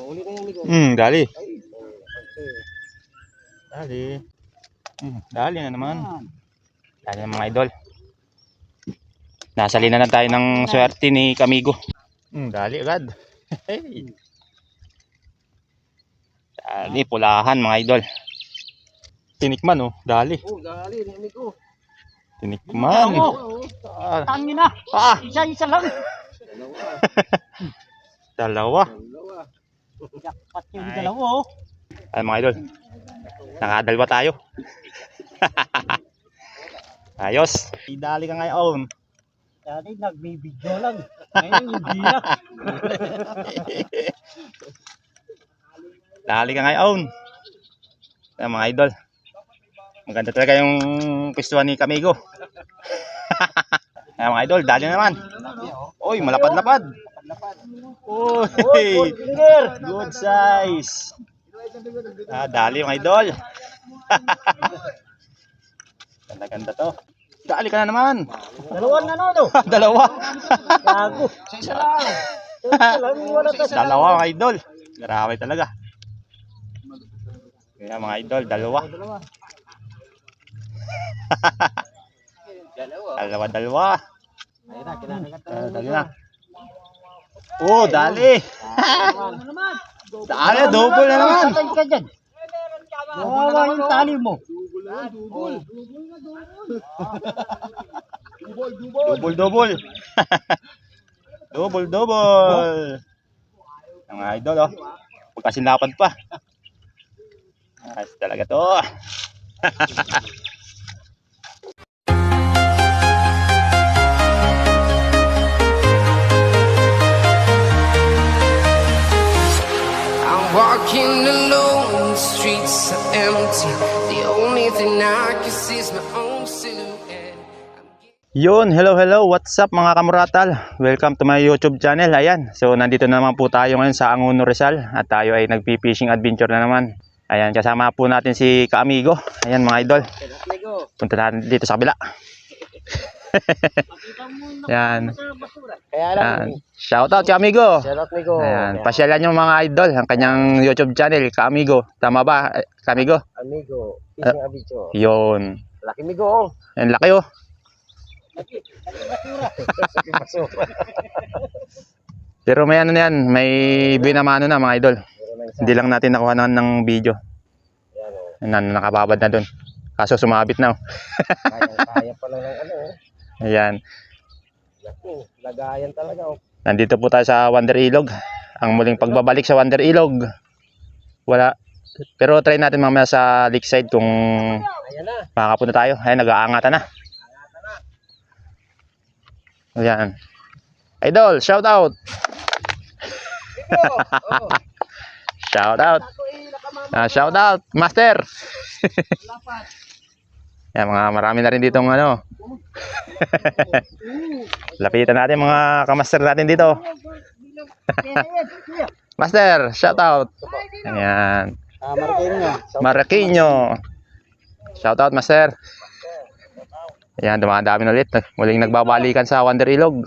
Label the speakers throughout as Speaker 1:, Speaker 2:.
Speaker 1: Uli na yung amigo.
Speaker 2: Dali.
Speaker 1: Ay,
Speaker 2: Dali. Dali na naman. Dali na mga idol. Nasali na tayo ng swerte ni Kamigo. Dali agad. Hey. Dali, pulahan mga idol. Tinikman oh, dali.
Speaker 1: oh, dali ni amigo.
Speaker 2: Tinikman.
Speaker 3: Tangin na. Isa lang.
Speaker 2: Dalawa.
Speaker 3: Jackpot yung dalawa oh.
Speaker 2: Ay mga idol. Nakadalwa tayo. Ayos. Dali ka ngayon.
Speaker 3: Dati nagbibidyo lang. Ngayon hindi na.
Speaker 2: Dali ka ngayon. Ay mga idol. Maganda talaga yung pistuan ni Kamigo. Ay mga idol, dali naman. Oy, malapad-lapad. Oy, good size. Dali mga idol. Ganda-ganda to. Dali ka na naman.
Speaker 3: Dalawa na no.
Speaker 2: Dalawa.
Speaker 3: Gago. Isa lang.
Speaker 2: Dalawa mga idol. Grabe talaga. Kaya mga idol, dalawa. Dalawa. Dali na. Oh, dali. Dali, double na naman.
Speaker 3: Nawawa yung tali mo.
Speaker 2: Double. Double. Ang idol oh. Pagkasinlapan pa. Ayos talaga to.
Speaker 4: I'm walking alone, the streets are empty. The only thing I can see is my own silhouette.
Speaker 2: Yun, hello, what's up mga kamuratal? Welcome to my YouTube channel. Ayan, so nandito naman po tayo ngayon sa Angono, Rizal. At tayo ay nagpi-fishing adventure na naman. Ayan, kasama po natin si Kamigo. Ayan mga idol. Punta natin dito sa kabila. Ayan. Ayan. Shoutout Kamigo.
Speaker 1: Shoutout amigo.
Speaker 2: Ayan, pasyalan yung mga idol ang kanyang YouTube channel, Kamigo. Tama ba, Kamigo?
Speaker 1: Amigo, fishing abidjo.
Speaker 2: Yun.
Speaker 1: Laki amigo oh.
Speaker 2: Ayan, laki oh. Pero may ano na yan, may binamano na mga idol. Hindi lang natin nakuha ng video. Nakababad na dun. Kaso sumabit na oh.
Speaker 1: Kaya pa lang ng ano oh.
Speaker 2: Ayan.
Speaker 1: Laki, lagayan talaga oh.
Speaker 2: Nandito po tayo sa Wonder Ilog. Ang muling pagbabalik sa Wonder Ilog. Wala. Pero try natin mamaya sa lakeside kung
Speaker 1: Ayan na.
Speaker 2: makakapunta tayo. Ayan, nag-aangatan na. Ayan. Idol, shout out. Shout out. Shout out, Master. Yan, mga marami na rin dito ng ano. Lapitan natin mga kamaster natin dito. Master, shout out. Ayan. Maraqueño. Shout out, Master. Ayan, dumadami na ulit. Muling nagbabalikan sa Wonder Ilog.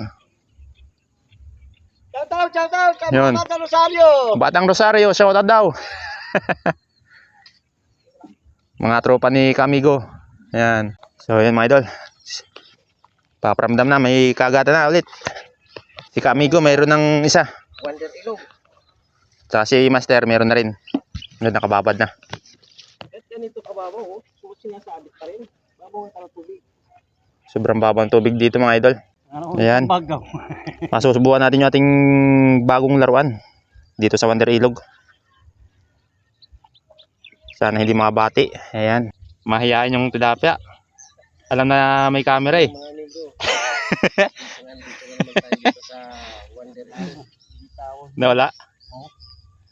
Speaker 3: Shoutout.
Speaker 2: Yun.
Speaker 3: Batang Rosario.
Speaker 2: Batang Rosario, shout out daw. Mga tropa ni Kamigo. Ayan. So, ayan mga idol. Paparamdam na, may kagatan na ulit. Si Kamigo, mayroon ng isa.
Speaker 1: Wonder Ilog.
Speaker 2: Saka si Master, mayroon na rin. Yun, nakababad na.
Speaker 1: At ganito kababaw oh. So, sinasabit pa rin. Babaw ang tubig.
Speaker 2: Sobrang baba ng tubig dito mga idol. Ayan.
Speaker 3: Bagaw.
Speaker 2: Masusubukan natin yung ating bagong laruan dito sa Wonder Ilog. Sana hindi mabati. Ayan. Mahihain yung tilapia. Alam na may camera eh.
Speaker 1: Mga amigo. Nandito naman tayo dito sa Wonder Ilog.
Speaker 2: Nawala.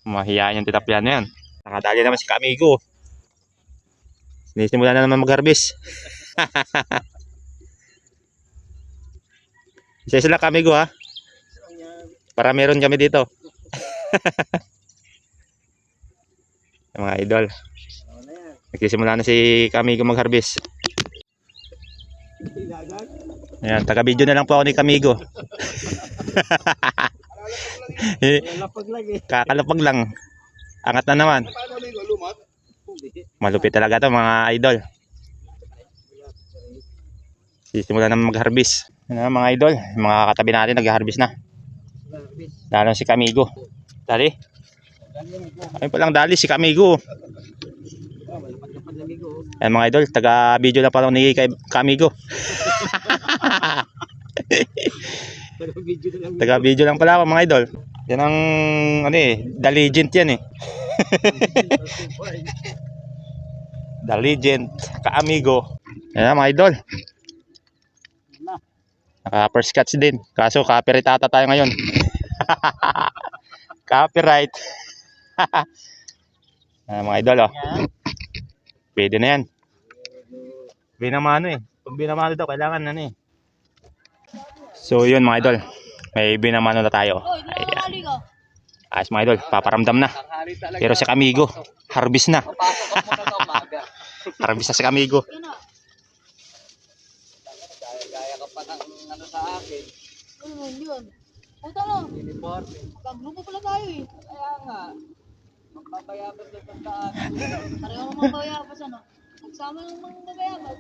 Speaker 2: Mahihain yung tilapia na yan. Nakadali naman si Kamigo. Sinisimula na naman mag-harvest. Isa sila Kamigo ha. Para meron kami dito. Mga idol. Nagsisimula na si Kamigo mag-harvest. Ayan, taga-video na lang po ako ni Kamigo.
Speaker 3: Lapag lang eh.
Speaker 2: Kakalapag lang. Angat na naman. Malupit talaga to mga idol. Sisimula na mag-harvest. Ano, mga idol, mga katabi natin nag-harvest na. Lalo si Kamigo. Dali. Ayun palang dali si Kamigo. Ayan mga idol, taga-video lang pala ni Kamigo. Taga-video lang pala ako mga idol. Yan ang ano eh, The Legend yan eh. The Legend, Ka-Amigo. Ayan mga idol. Naka first catch din. Kaso copyright ata tayo ngayon. Copyright. Mga idol oh. Pwede na yan. Binamano eh. Pag binamano daw kailangan ano eh. So yun mga idol. May binamano na tayo. Ayan. Ayos mga idol. Paparamdam na. Pero si Kamigo, harvest na. Harvest na si Kamigo.
Speaker 3: Gaya ka pa ng ano sa akin.
Speaker 5: Ano yun? Puta no? Magkagrupo pala tayo eh.
Speaker 3: Kaya nga. Magpabayabas na tandaan.
Speaker 5: Pareho mga bayabas ano. Nagsama ng mga bayabas.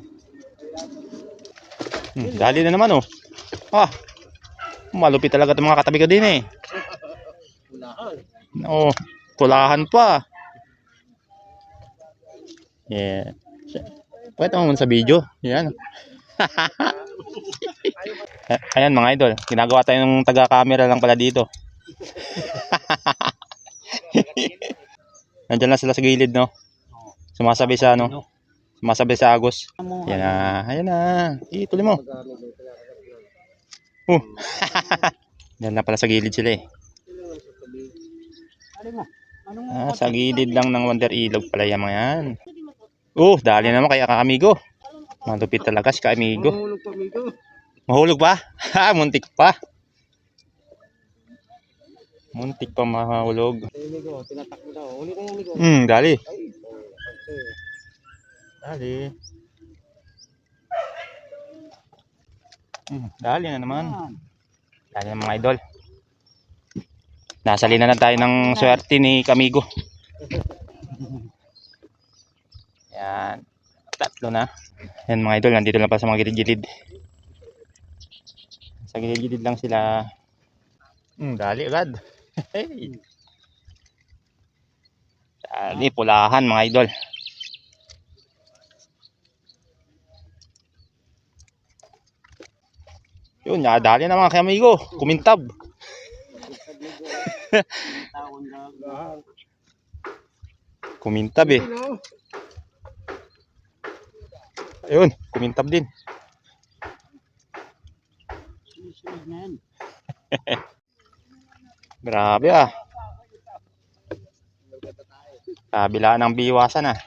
Speaker 2: Dali na naman oh. Ah. Malupit talaga itong mga katabi ko din eh. Oh, kulahan pa. Yeah. Pwede mo muna sa video. Yan. Ayan mga idol, ginagawa tayo ng taga-camera lang pala dito. Nandiyan lang sila sa gilid no. Sumasabi sa ano. Sumasabi sa agos. Yan na, ayan na. Ituloy mo. Yan na pala sa gilid sila eh. Sa gilid lang ng Wonder Ilog pala yung mga yan. Dali naman kaya Ka-Amigo. Malupit talaga si Ka-Amigo.
Speaker 3: Mahulog pa, amigo.
Speaker 2: Mahulog pa? Ha, muntik pa. Muntik pa mahulog.
Speaker 3: Amigo, tinatakbo daw. Uli na yung amigo.
Speaker 2: Dali. Dali. Dali na naman. Dali na mga idol. Nasali na tayo ng swerte ni Kamigo. Yan. Tatlo na. Yan mga idol, nandito lang pa sa mga gilid-gilid. Sa gilid-gilid lang sila. Dali agad. Dali, pulahan mga idol. Yun, dali na mga Kamigo. Kumintab. Kumintab eh. Ayun, kumintab din. Grabe ah. Kabilaan ng biwasan ah.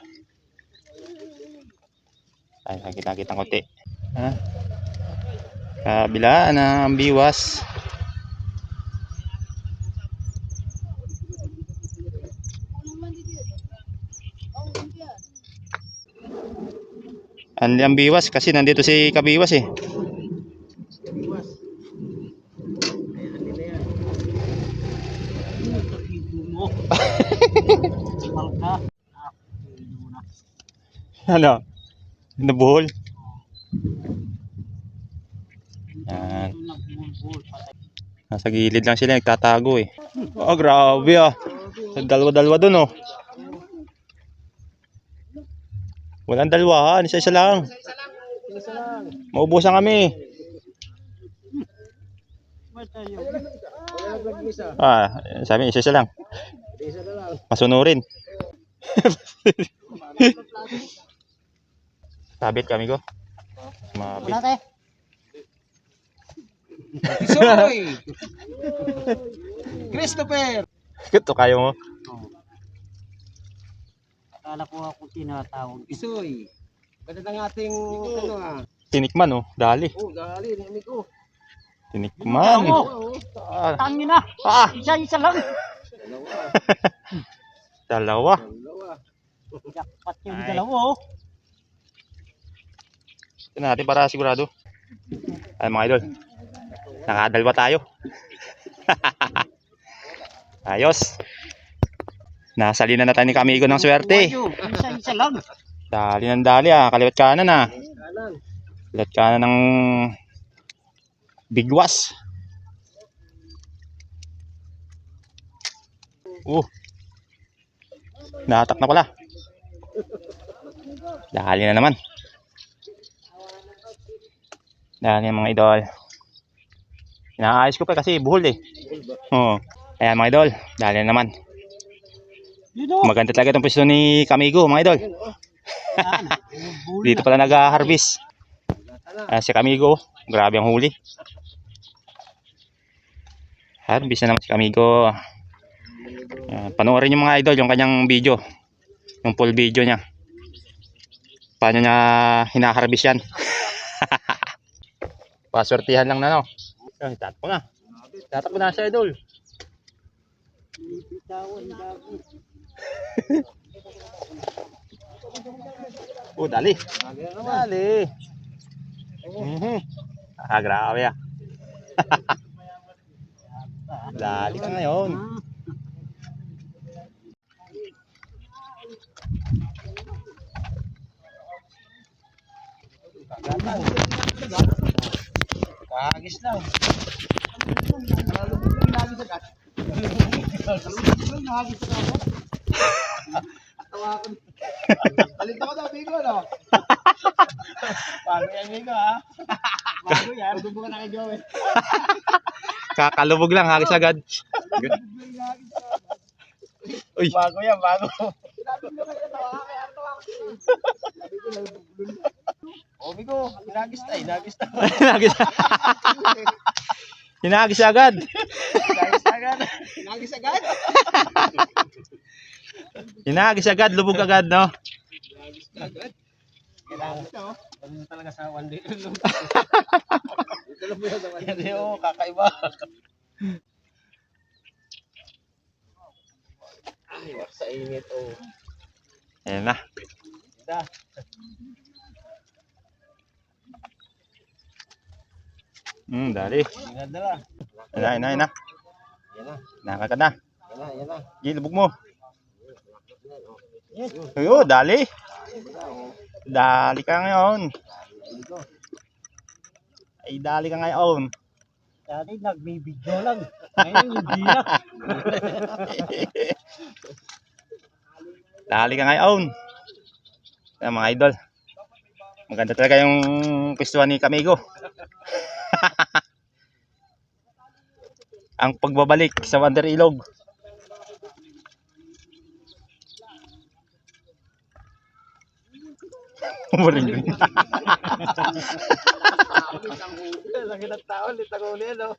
Speaker 2: Ay, nakita-kita konti. Ha? Kabilaan ng biwas. Ang biwas kasi nandito si Kabiwas eh. Ano? Nabuhol. Yan. Nasa gilid lang sila nagtatago eh. Oh, grabe ah. Dalawa-dalawa dun oh. Walang dalawahan, isa-isa lang. Maubusan kami. Sabi isa-isa lang. Masunurin. Sabit kami ko. Mabit.
Speaker 3: Wala tayo. Isoy! Christopher!
Speaker 2: Ito kayo mo.
Speaker 3: Akala ko ako tinatawag. Isoy! Ganda ng ating ano ah.
Speaker 2: Tinikman oh, dali.
Speaker 3: Dali, amigo.
Speaker 2: Tinikman.
Speaker 3: Tangin na! Isa-isa lang!
Speaker 2: Dalawa.
Speaker 3: Jackpot yung dalawa oh.
Speaker 2: Ito natin para sigurado. Ay mga idol. Nakadalwa tayo. Ayos. Nasalinan na tayo ni Kamigo ng swerte.
Speaker 3: Isa lang.
Speaker 2: Dali ng dali kaliwat kanan Kaliwat kanan ng bigwas. Nahatak na pala. Dali na naman. Dali mga idol. Inaayos ko pa kasi buhol Oo. Ayan mga idol. Dali na naman. Maganda talaga itong pwesto ni Kamigo mga idol. Dito pala nag-harvest. Si Kamigo. Grabe ang huli. Harvest na naman si Kamigo. Panoorin yung mga idol yung kanyang video. Yung full video niya. Paano niya hinaharvest yan. Paswertihan lang na tatakbo na. Tatakbo na siya idol. Dali. Dali. Grabe Dali ka ngayon.
Speaker 3: Kagis lang. Kalit ako daw, Bigo, no? Bago yan, Bigo, ha? Bago yan. Subukan na kay Joey.
Speaker 2: Kakalubog lang, hagis agad. Uy.
Speaker 3: Bago yan, bago. Bigo, hinagis tayo, hinagis tayo.
Speaker 2: Hinagis agad.
Speaker 3: Hinagis agad?
Speaker 2: Hinagis agad, lubog agad, no?
Speaker 3: Kailangan ito. Ano talaga sa one day. Ito lang mo yan. Hindi, kakaiba. Ay, wak sa init,
Speaker 2: Ayan na.
Speaker 3: Ito.
Speaker 2: Dali.
Speaker 3: Dala.
Speaker 2: Ayan na.
Speaker 3: Yan na.
Speaker 2: Nakakad na.
Speaker 3: Yan na.
Speaker 2: Lubog mo. Ayun, dali. Dali ka ngayon. Ay, dali ka ngayon.
Speaker 3: Dati nagbibidyo lang. Ngayon hindi na.
Speaker 2: Dali ka ngayon. Ayan, mga idol. Maganda talaga yung pwestuhan ni Kamigo. Ang pagbabalik sa Wonder Ilog. Umuring.
Speaker 3: Laki ng tao, litang uli, ano?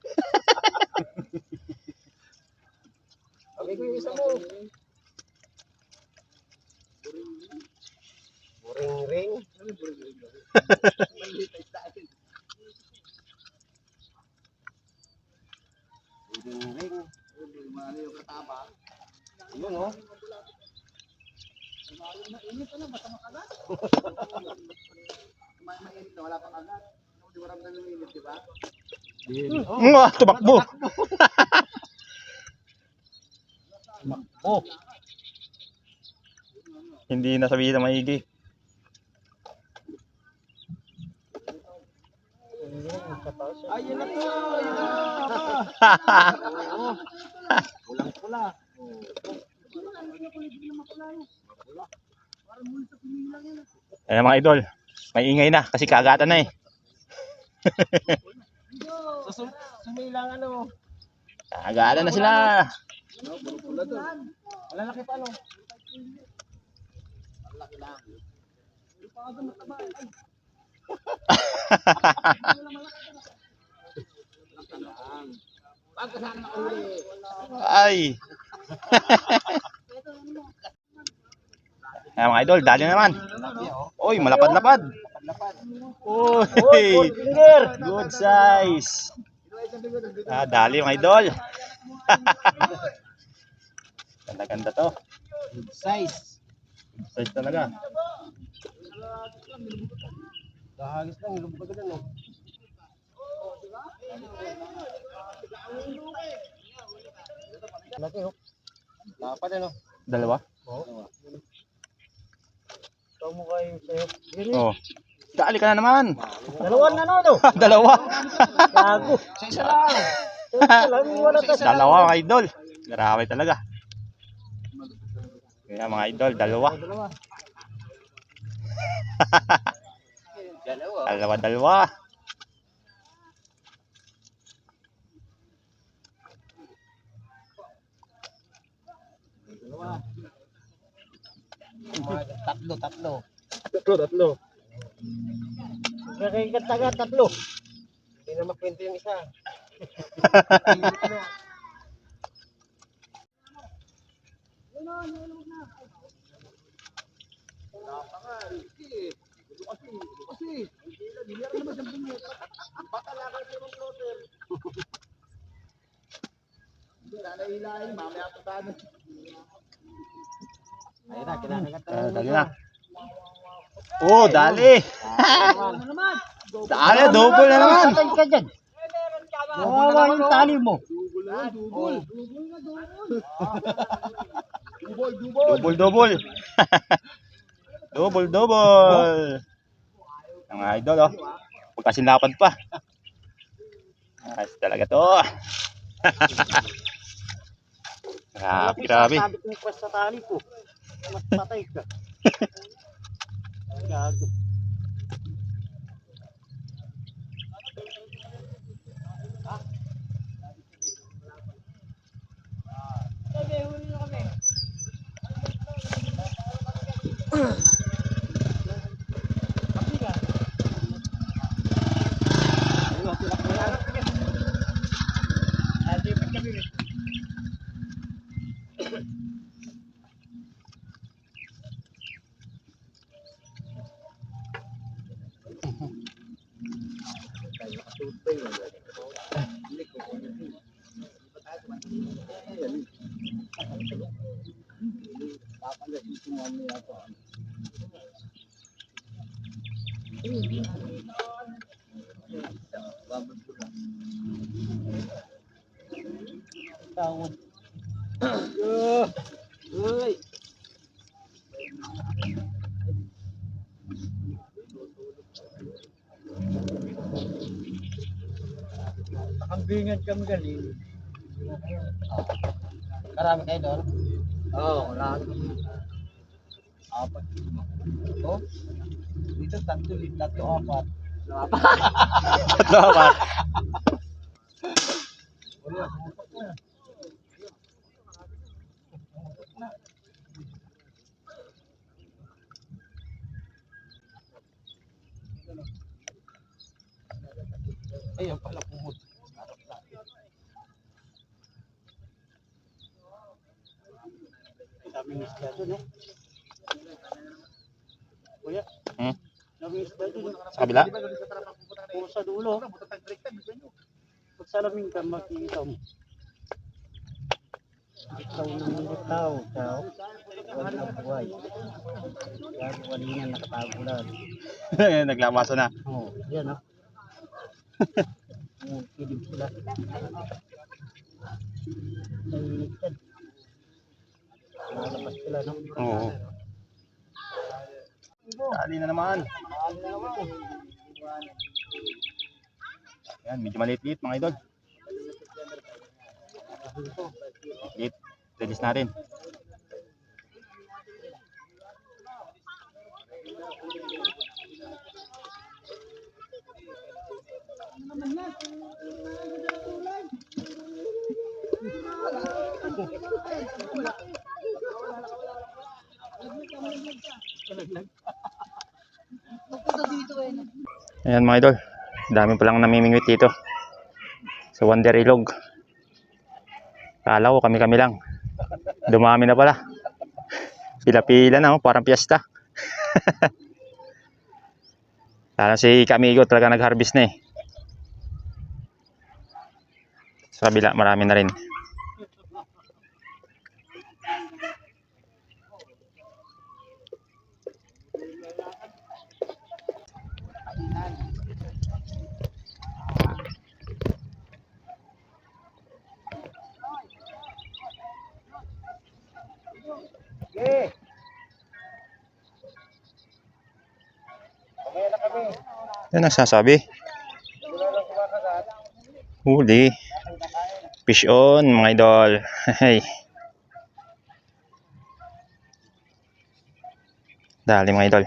Speaker 3: Kami ko yung isa mo. Ring-ring. Ring-ring. Yung kataba. Yun, oh. Mainit na, basta makagat. Mainit na, wala pang agat. Hindi mo ramdam yung init, di ba?
Speaker 2: Tumakbo. Hindi na sabihin na maigi.
Speaker 3: Ayun na to! Pulang-pula.
Speaker 2: Ayan mga idol. May ingay na kasi kaagatan na
Speaker 3: Sumilang ano.
Speaker 2: Kaagatan na sila.
Speaker 3: Malalaki pa ano.
Speaker 2: Ay. Ayan mga idol, dali naman. Uy, malapad-lapad. Uy, good size. Dali mga idol. Ganda-ganda to.
Speaker 3: Size.
Speaker 2: Size talaga.
Speaker 3: Dahagis lang, ilubog ka no. Laki oh. Dapat ano?
Speaker 2: Dalawa?
Speaker 3: Oo. Ito mo kayo sa'yo.
Speaker 2: Oh. Dali ka na naman.
Speaker 3: Dalawan na no.
Speaker 2: Dalawa.
Speaker 3: Gago. Isa lang. Isa lang. Wala tayo sa
Speaker 2: Dalawa mga idol. Grabe talaga. Kaya mga idol, dalawa. Dalawa.
Speaker 3: Tatlo.
Speaker 1: Tatlo.
Speaker 3: Kaya taga tatlo. Hindi na makwento yung isa. Ayun na, kinakagat na.
Speaker 2: Dali na. Oh, dali. Dali, double na naman.
Speaker 3: Patay ka dyan. Nawawa yung tali mo.
Speaker 2: Double. Double. Mga idol, oh. Pagkasinlapan pa. Ayos talaga to. Grabe.
Speaker 3: Sabit mo pa sa tali ko. Mas patay ka. Gago. Tawag.
Speaker 1: Uy.
Speaker 3: Nakambingan kami galing. Karami kayo doon? Oo, marami. Apat. Oh? Dito tatlo, apat.
Speaker 2: Tatlo ba?
Speaker 3: Ayun pala kumot. Daming isda doon eh. Kuya, daming isda doon.
Speaker 2: Sa kabila?
Speaker 3: O sa dulo. Pag salamin ka, makikita mo. Ikaw ng bitaw. Huwag na buhay. Gago kanina nakatago lang.
Speaker 2: Naglamasa na.
Speaker 3: Oo, yan ah. Kilig sila. Nailigtad. Nalabas sila, no?
Speaker 2: Oo. Dali na naman. Yan, medyo maliit-liit mga idol. Liit. Release natin. Ayan mga idol, dami palang namimingwit dito sa Wonder Ilog. Kala ko kami lang, dumami na pala, pila-pila na, parang piyesta. Parang si Kamigo talaga nag-harvest na eh. Sa kabila marami na rin. Yan nagsasabi. Huli. Fish on, mga idol. Hey. Dali, mga idol.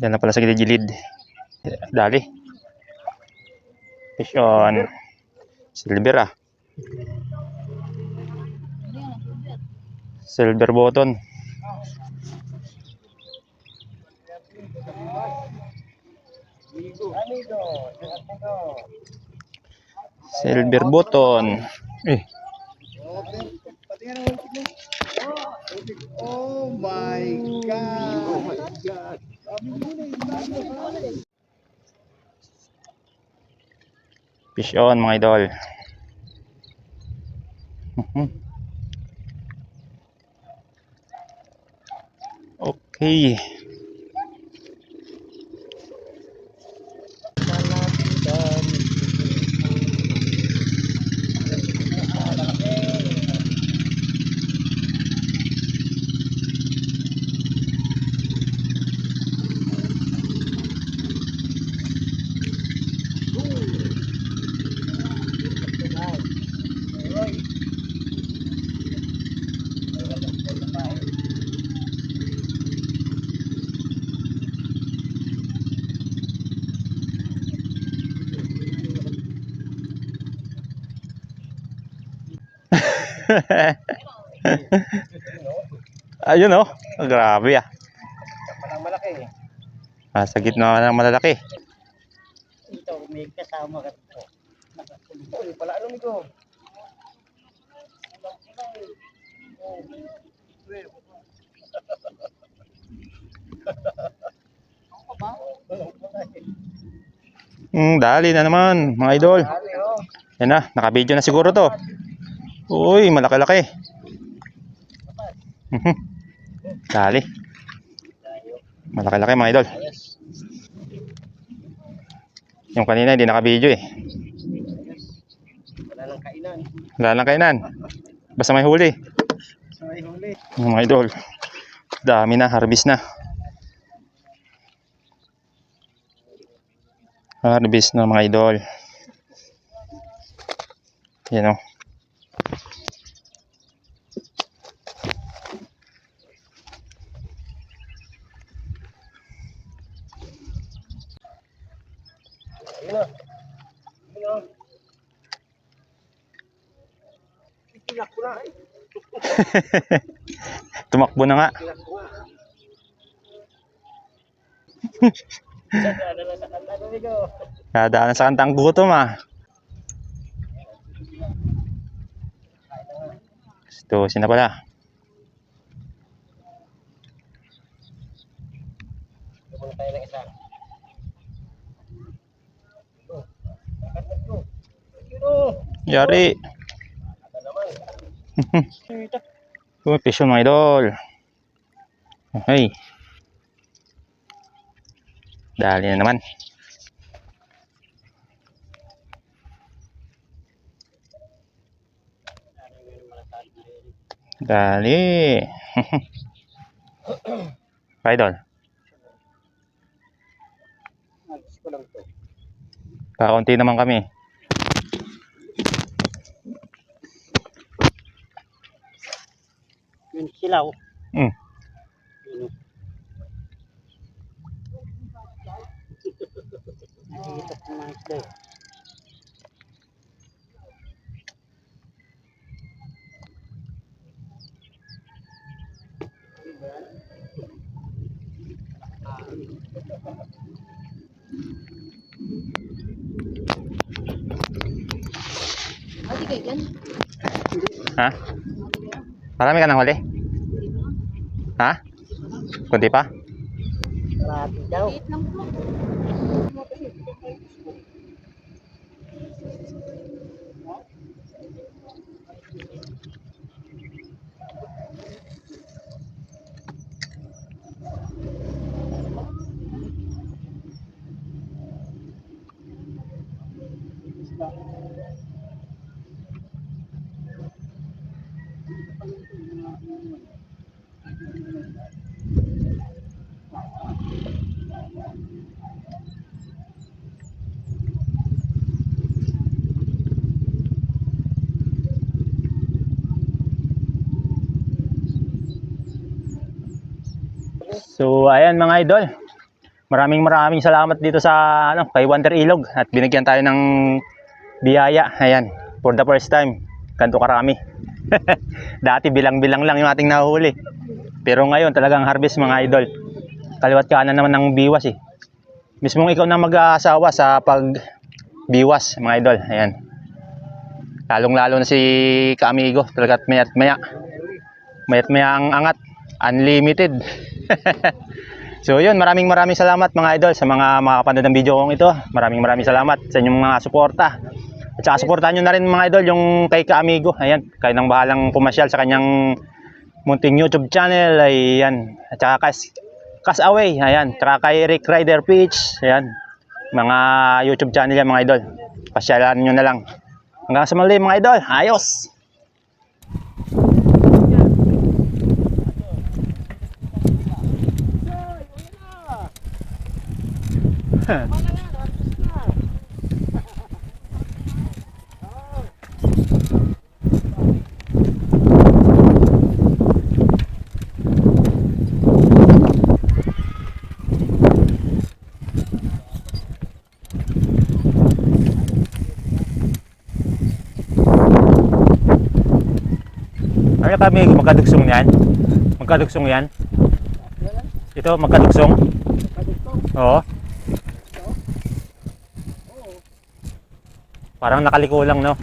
Speaker 2: Yan na pala sa gilid-gilid. Dali. Fish on. Silver ah. Silver button. Silver button. Eh.
Speaker 3: Oh my God!
Speaker 2: Fish on, mga idol. Okay. Ayun oh. Grabe ah.
Speaker 3: Parang malaki eh.
Speaker 2: Sa gitna ng malalaki.
Speaker 3: Ito, may kasama ka dito. Uy, pala ano nito?
Speaker 2: Dali na naman, mga idol. Yan na, naka-video na siguro to. Uy, malaki-laki. Dali. Malaki-laki, mga idol. Yung kanina hindi naka-video eh.
Speaker 3: Wala nang kainan.
Speaker 2: Wala lang kainan. Basta may huli.
Speaker 3: May huli.
Speaker 2: Yung mga idol. Dami na, harvest na. Harvest na, mga idol. Yan o. Tumakbo na nga. Dadaan sa kantang gutom ah. Gustusin na pala. Yari. Fish on, mga idol. Okay. Dali na naman. Dali. Idol. Kakaunti naman kami.
Speaker 3: Yung silaw.
Speaker 2: Mm.
Speaker 3: Nakikita ko mga isda.
Speaker 5: Adi kayo dyan?
Speaker 2: Ha? Marami ka ng huli? Ha? Kunti pa?
Speaker 3: Marami daw.
Speaker 5: Liit lang po.
Speaker 2: So ayan mga idol, maraming salamat dito sa kay Wonder Ilog at binigyan tayo ng biyaya. Ayan, for the first time, ganito karami. Dati bilang-bilang lang yung ating nahuhuli. Pero ngayon talagang harvest mga idol. Kaliwat kanan naman ng biwas eh. Mismong ikaw na mag-aasawa sa pag-biwas mga idol. Ayan. Lalong-lalo na si Kaamigo, talagat mayat-maya ang angat, unlimited. So yun, maraming salamat mga idol sa mga makapanood ng video kong ito. Maraming salamat sa inyong mga suporta. At saka suportahan nyo na rin mga idol yung kay Kaamigo. Ayan, kayo nang bahalang pumasyal sa kanyang munting YouTube channel. Ayan, at saka Cast Away. Ayan, tsaka kay Rick Rider Peach. Ayan, mga YouTube channel yan mga idol. Pasyalan nyo na lang. Hanggang sa muli mga idol. Ayos! Ano kami magkadugsong yan? Magkadugsong yan? Ito magkadugsong? Oo. Parang nakaliko lang, no?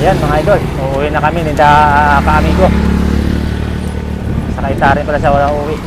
Speaker 2: Ayan mga idol, uuwi na kami ninda Kaamigo. Sakay ta rin pala sa uwi.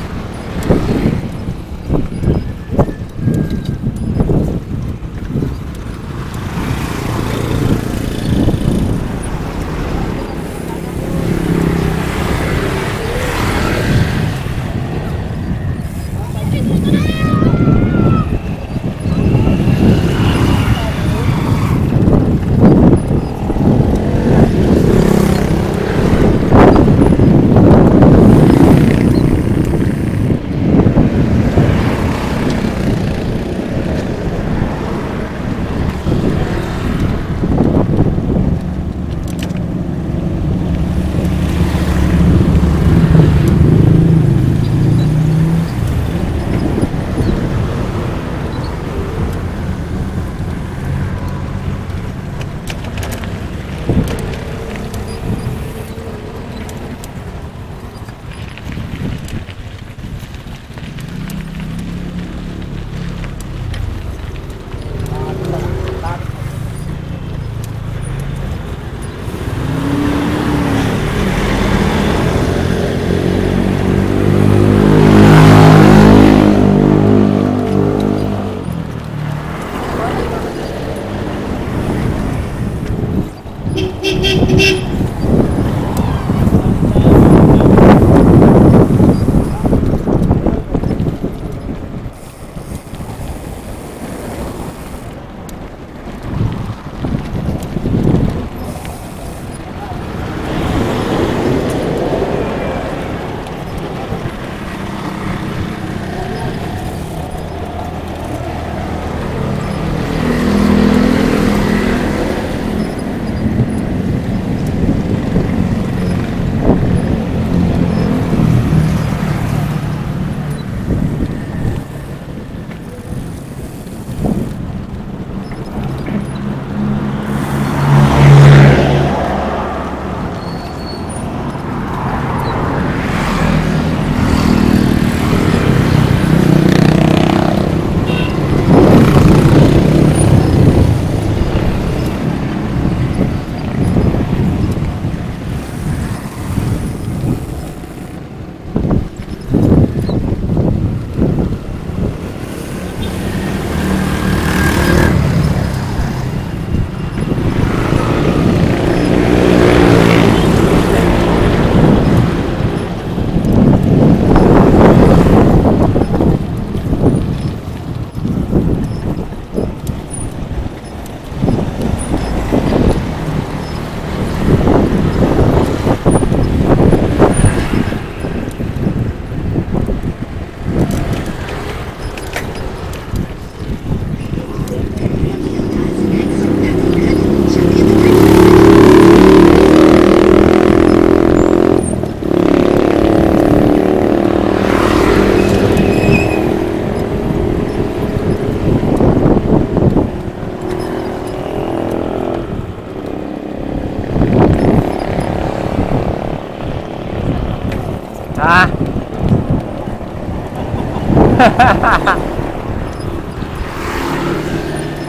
Speaker 2: Ha?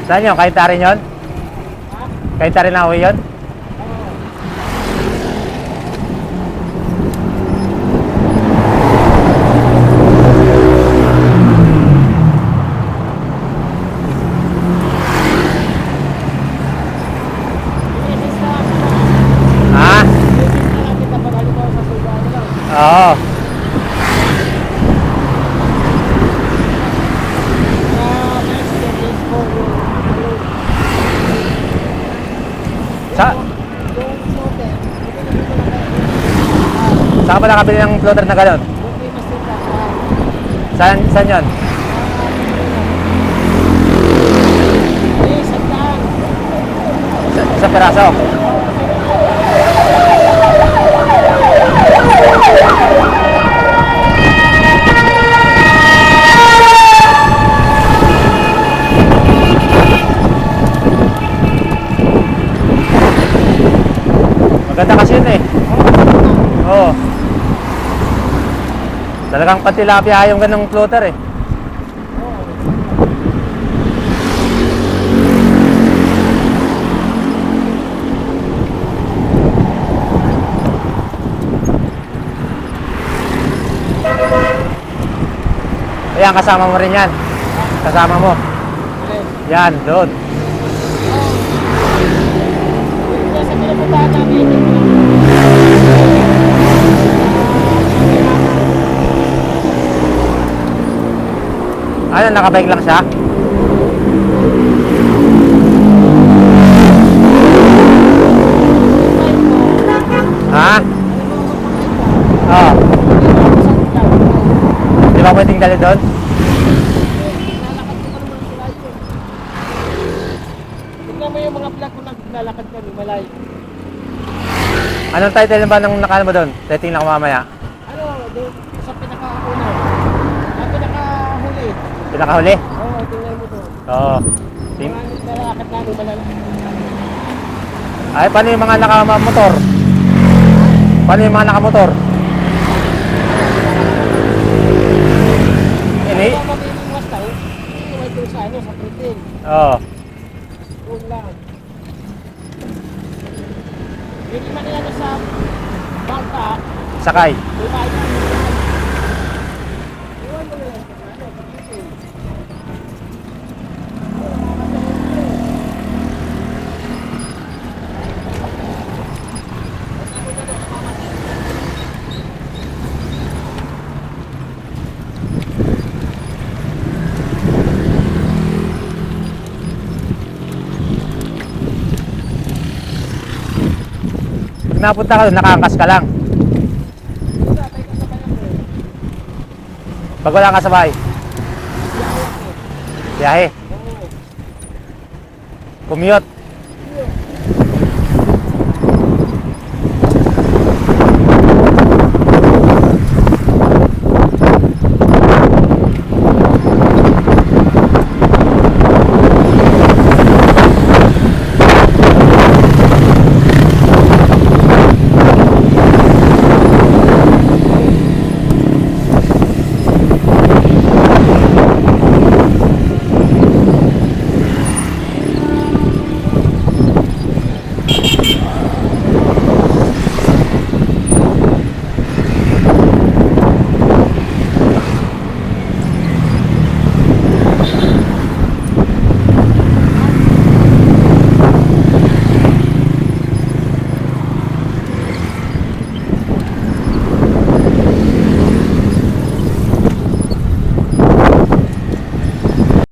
Speaker 2: Saan yun? Kahit tarin yun? Kahit tarin na yun? Ha? Oo. Sa Saan ba nakabili ng floater na gano'n? Saan yun? Sa peraso? Maganda kasi yun eh. Oo. Talagang patilapia yung ganong floater eh. Ayan, kasama mo rin yan. Kasama mo. Yan, doon. Ano, nakabike lang siya? Ha? Oo. Di ba pwedeng dali doon?
Speaker 1: Tignan mo yung mga vlog ko naglalakad kami, malayo.
Speaker 2: Anong title ba ng nakano mo doon? Titingnan ko mamaya.
Speaker 1: Ano, doon sa pinakauna. Pinakahuli.
Speaker 2: Pinakahuli?
Speaker 1: Oo, tingnan mo doon.
Speaker 2: Oo.
Speaker 1: Mga naglalakad namin malalaki.
Speaker 2: Ay, paano yung mga nakamotor? Paano yung mga nakamotor? Ini?
Speaker 1: Kung mabiling Mustang, may doon sa ano, sa Pritil.
Speaker 2: Oo.
Speaker 1: Doon lang. Yung iba na yan sa bangka,
Speaker 2: Sakay.
Speaker 1: may bahay na. Iwan mo na yan sa ano, sa Pritil.
Speaker 2: Pag napunta ka doon, nakaangkas ka lang. Pag wala ka sa bahay. Biyahe. Commute.